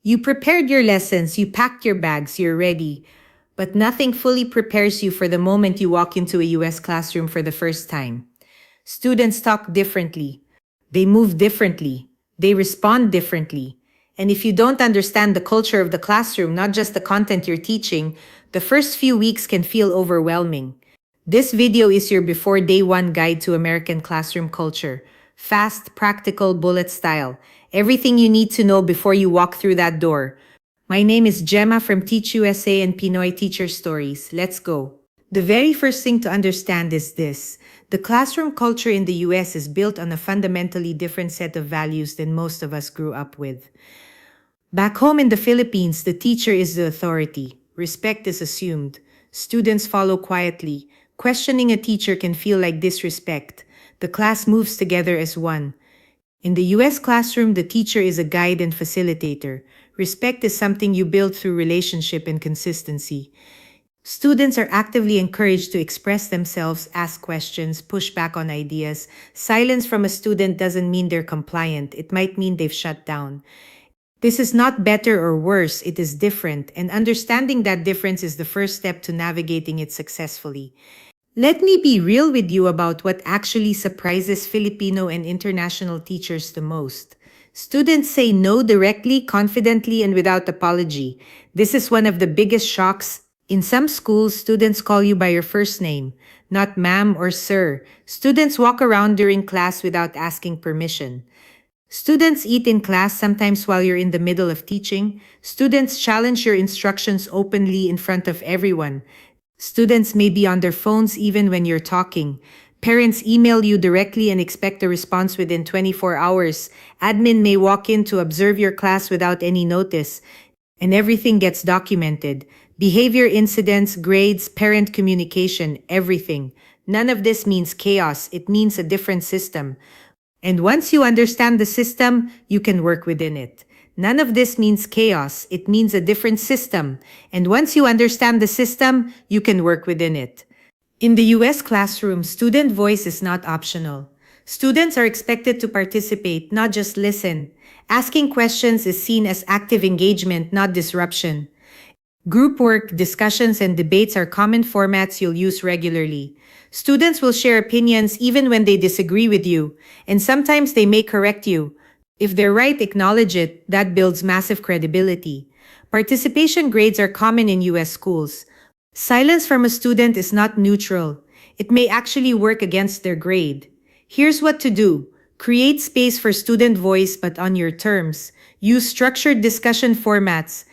You prepared your lessons, you packed your bags, you're ready. But nothing fully prepares you for the moment you walk into a US classroom for the first time. Students talk differently. They move differently. They respond differently. And if you don't understand the culture of the classroom, not just the content you're teaching, the first few weeks can feel overwhelming. This video is your before day one guide to American classroom culture. Fast, practical, bullet style. Everything you need to know before you walk through that door. My name is Gemma from Teach USA and Pinoy Teacher Stories. Let's go. The very first thing to understand is this. The classroom culture in the US is built on a fundamentally different set of values than most of us grew up with. Back home in the Philippines, the teacher is the authority. Respect is assumed. Students follow quietly. Questioning a teacher can feel like disrespect. The class moves together as one. In the US classroom, the teacher is a guide and facilitator. Respect is something you build through relationship and consistency. Students are actively encouraged to express themselves, ask questions, push back on ideas. Silence from a student doesn't mean they're compliant. It might mean they've shut down. This is not better or worse, it is different, and understanding that difference is the first step to navigating it successfully. Let me be real with you about what actually surprises Filipino and international teachers the most. Students say no directly, confidently, and without apology. This is one of the biggest shocks. In some schools, students call you by your first name, not ma'am or sir. Students walk around during class without asking permission. Students eat in class sometimes while you're in the middle of teaching. Students challenge your instructions openly in front of everyone. Students may be on their phones even when you're talking. Parents email you directly and expect a response within 24 hours. Admin may walk in to observe your class without any notice. And everything gets documented. Behavior incidents, grades, parent communication, everything. None of this means chaos. It means a different system. And once you understand the system, you can work within it. None of this means chaos. It means a different system. And once you understand the system, you can work within it. In the US classroom, student voice is not optional. Students are expected to participate, not just listen. Asking questions is seen as active engagement, not disruption. Group work, discussions, and debates are common formats you'll use regularly. Students will share opinions even when they disagree with you, and sometimes they may correct you. If they're right, acknowledge it. That builds massive credibility. Participation grades are common in US schools. Silence from a student is not neutral. It may actually work against their grade. Here's what to do. Create space for student voice, but on your terms. Use structured discussion formats.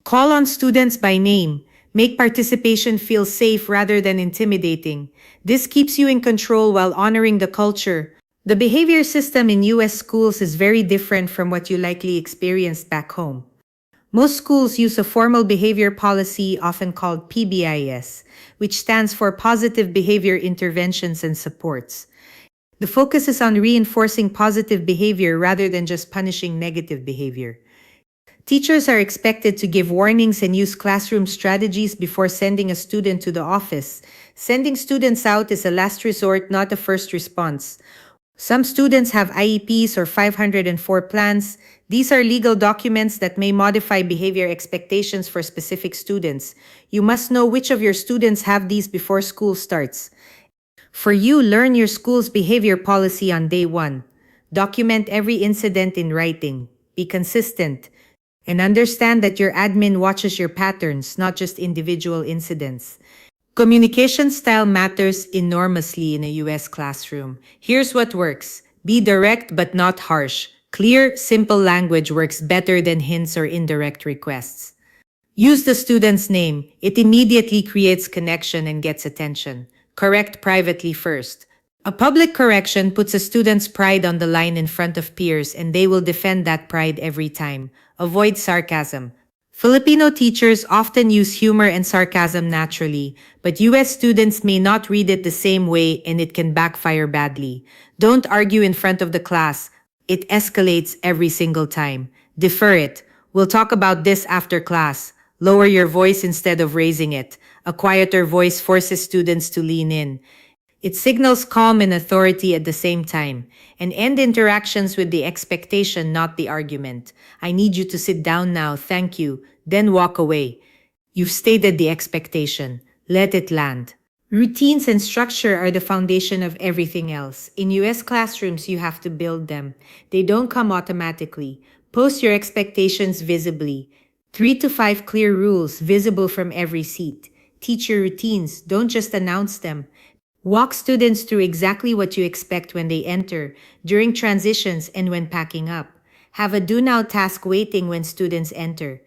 Call on students by name. Make participation feel safe rather than intimidating. This keeps you in control while honoring the culture. The behavior system in US schools is very different from what you likely experienced back home. Most schools use a formal behavior policy, often called PBIS, which stands for Positive Behavior Interventions and Supports. The focus is on reinforcing positive behavior rather than just punishing negative behavior. Teachers are expected to give warnings and use classroom strategies before sending a student to the office. Sending students out is a last resort, not a first response. Some students have IEPs or 504 plans. These are legal documents that may modify behavior expectations for specific students. You must know which of your students have these before school starts. For you, learn your school's behavior policy on day one. Document every incident in writing. Be consistent. And understand that your admin watches your patterns, not just individual incidents. Communication style matters enormously in a US classroom. Here's what works. Be direct but not harsh. Clear, simple language works better than hints or indirect requests. Use the student's name. It immediately creates connection and gets attention. Correct privately first. A public correction puts a student's pride on the line in front of peers, and they will defend that pride every time. Avoid sarcasm. Filipino teachers often use humor and sarcasm naturally, but US students may not read it the same way, and it can backfire badly. Don't argue in front of the class. It escalates every single time. Defer it. We'll talk about this after class. Lower your voice instead of raising it. A quieter voice forces students to lean in. It signals calm and authority at the same time, and end interactions with the expectation, not the argument. I need you to sit down now, thank you, then walk away. You've stated the expectation. Let it land. Routines and structure are the foundation of everything else. In US classrooms, you have to build them. They don't come automatically. Post your expectations visibly. 3 to 5 clear rules visible from every seat. Teach your routines, don't just announce them. Walk students through exactly what you expect when they enter, during transitions, and when packing up. Have a do now task waiting when students enter.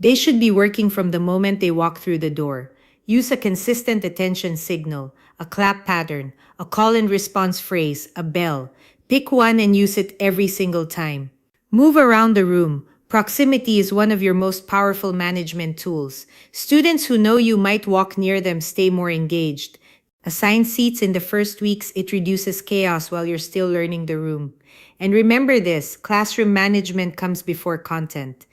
They should be working from the moment they walk through the door. Use a consistent attention signal, a clap pattern, a call and response phrase, a bell. Pick one and use it every single time. Move around the room. Proximity is one of your most powerful management tools. Students who know you might walk near them stay more engaged. Assign seats in the first weeks, it reduces chaos while you're still learning the room. And remember this, classroom management comes before content.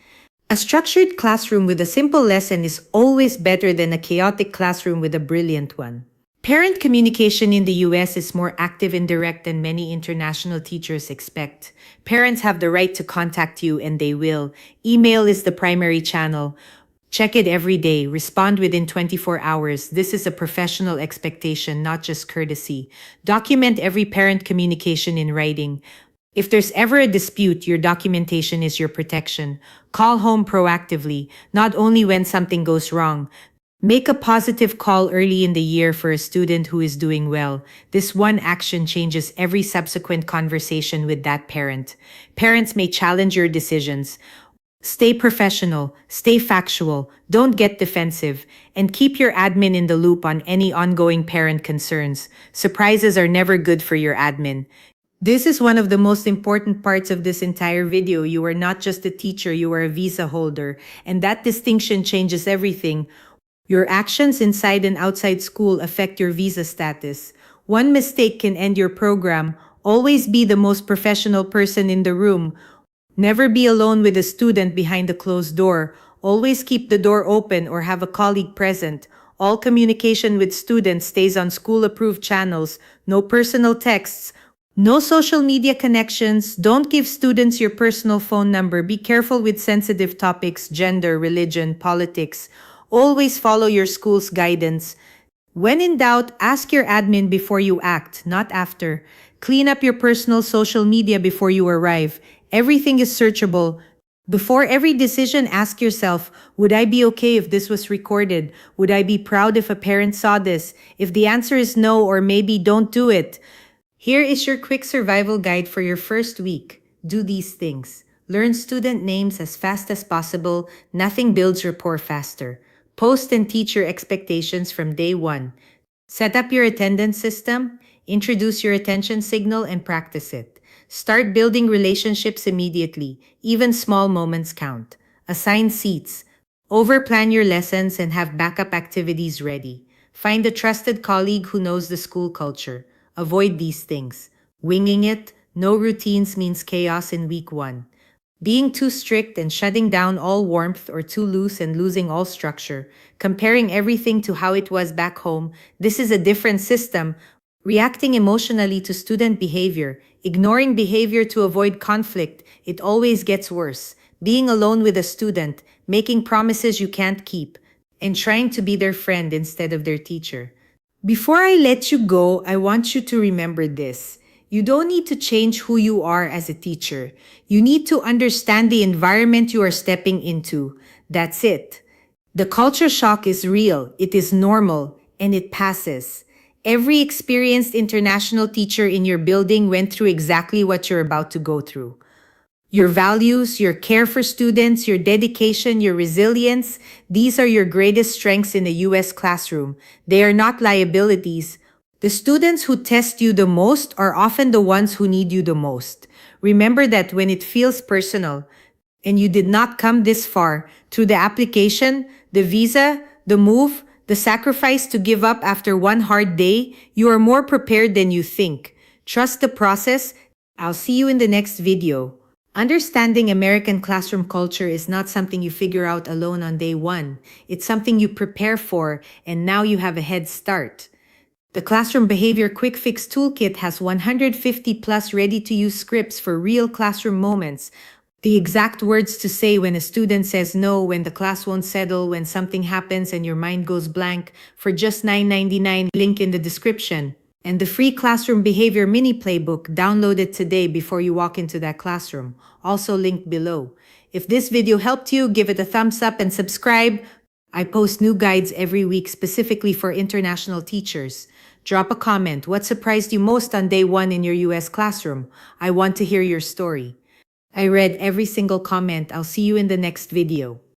A structured classroom with a simple lesson is always better than a chaotic classroom with a brilliant one. Parent communication in the US is more active and direct than many international teachers expect. Parents have the right to contact you, and they will. Email is the primary channel. Check it every day. Respond within 24 hours. This is a professional expectation, not just courtesy. Document every parent communication in writing. If there's ever a dispute, your documentation is your protection. Call home proactively, not only when something goes wrong. Make a positive call early in the year for a student who is doing well. This one action changes every subsequent conversation with that parent. Parents may challenge your decisions. Stay professional, stay factual, don't get defensive, and keep your admin in the loop on any ongoing parent concerns. Surprises are never good for your admin. This is one of the most important parts of this entire video. You are not just a teacher, you are a visa holder, and that distinction changes everything. Your actions inside and outside school affect your visa status. One mistake can end your program. Always be the most professional person in the room. Never be alone with a student behind a closed door. Always keep the door open or have a colleague present. All communication with students stays on school-approved channels. No personal texts. No social media connections. Don't give students your personal phone number. Be careful with sensitive topics, gender, religion, politics. Always follow your school's guidance. When in doubt, ask your admin before you act, not after. Clean up your personal social media before you arrive. Everything is searchable. Before every decision, ask yourself, would I be okay if this was recorded? Would I be proud if a parent saw this? If the answer is no or maybe, don't do it. Here is your quick survival guide for your first week. Do these things. Learn student names as fast as possible. Nothing builds rapport faster. Post and teach your expectations from day one. Set up your attendance system. Introduce your attention signal and practice it. Start building relationships immediately. Even small moments count. Assign seats. Overplan your lessons and have backup activities ready. Find a trusted colleague who knows the school culture. Avoid these things. Winging it, no routines means chaos in week one. Being too strict and shutting down all warmth, or too loose and losing all structure. Comparing everything to how it was back home. This is a different system. Reacting emotionally to student behavior. Ignoring behavior to avoid conflict. It always gets worse. Being alone with a student. Making promises you can't keep. And trying to be their friend instead of their teacher. Before I let you go, I want you to remember this. You don't need to change who you are as a teacher. You need to understand the environment you are stepping into. That's it. The culture shock is real, it is normal, and it passes. Every experienced international teacher in your building went through exactly what you're about to go through. Your values, your care for students, your dedication, your resilience, these are your greatest strengths in a US classroom. They are not liabilities. The students who test you the most are often the ones who need you the most. Remember that when it feels personal, and you did not come this far through the application, the visa, the move, the sacrifice to give up after one hard day, you are more prepared than you think. Trust the process. I'll see you in the next video. Understanding American classroom culture is not something you figure out alone on day one. It's something you prepare for, and now you have a head start. The Classroom Behavior Quick Fix Toolkit has 150 plus ready-to-use scripts for real classroom moments. The exact words to say when a student says no, when the class won't settle, when something happens and your mind goes blank, for just $9.99, link in the description. And the free Classroom Behavior Mini Playbook, download it today before you walk into that classroom. Also linked below. If this video helped you, give it a thumbs up and subscribe. I post new guides every week specifically for international teachers. Drop a comment. What surprised you most on day one in your US classroom? I want to hear your story. I read every single comment. I'll see you in the next video.